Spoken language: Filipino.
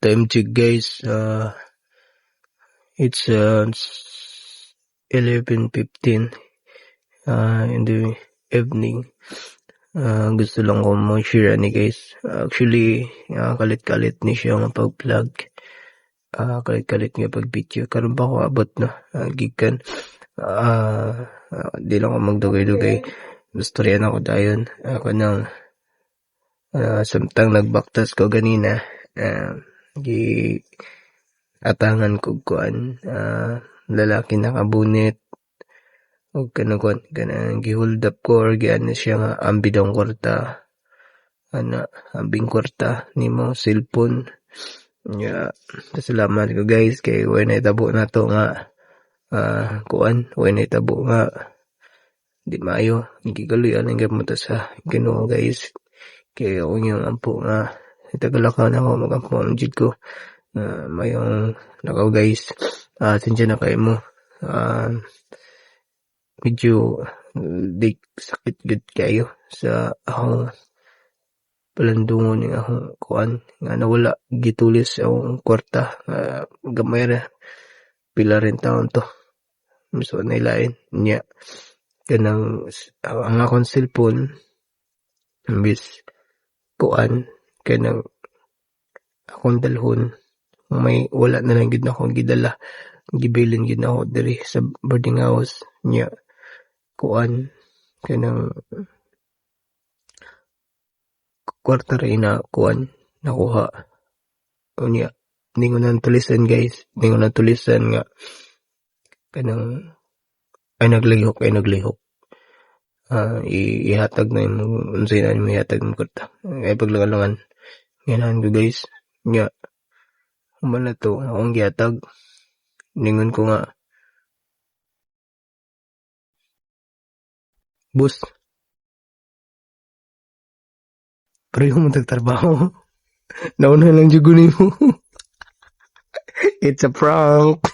Time check guys, it's 11:15 in the evening. Gusto lang ko mo share ni guys. Actually, kalit-kalit ni siya nga pag-vlog. Kalit-kalit nga pag-video. Karon ba ko abot no? Gikan. Di lang ko magdugay-dugay. Gusto rin ako dayon. Ako nang samtang nagbaktas ko ganina. Gi atangan ko kuan lalaki nakabunit og kanang gi-hold up ko or giano siya nga ambi daw kwarta ambing kwarta nimo cellphone nya. Salamat ko guys kay way nahitabo nato nga kuan way nahitabo nga di maayo gigaloyan ang gamot sa Ginoo guys kay ako yung ampo nga tagalakaw na ako magampo ang jid ko mayong nakaw guys. Sinsya na kayo mo medyo di sakit good kayo sa akong palandungon ng akong kuan nga nawala gitulis akong kwarta gamay ra pila rin taon to miso na ilain niya kanang ang akong cellphone bis kuan kanang akong dalhon may wala na lang gid akong gidala gibilin gid ako diri sa boarding house niya kuan kanang kwarta ray na kuan nakuha unya ningon nang tulisan guys ningon nang tulisan nga kanang ay naglihok ihatag na yung unsay na mo ihatag mo kwarta ay paglangan nganahan ko guys nya humana to akong gihatag ningon ko nga boss pareho mo tagtrabaho nauna lang jud nimo. It's a prank.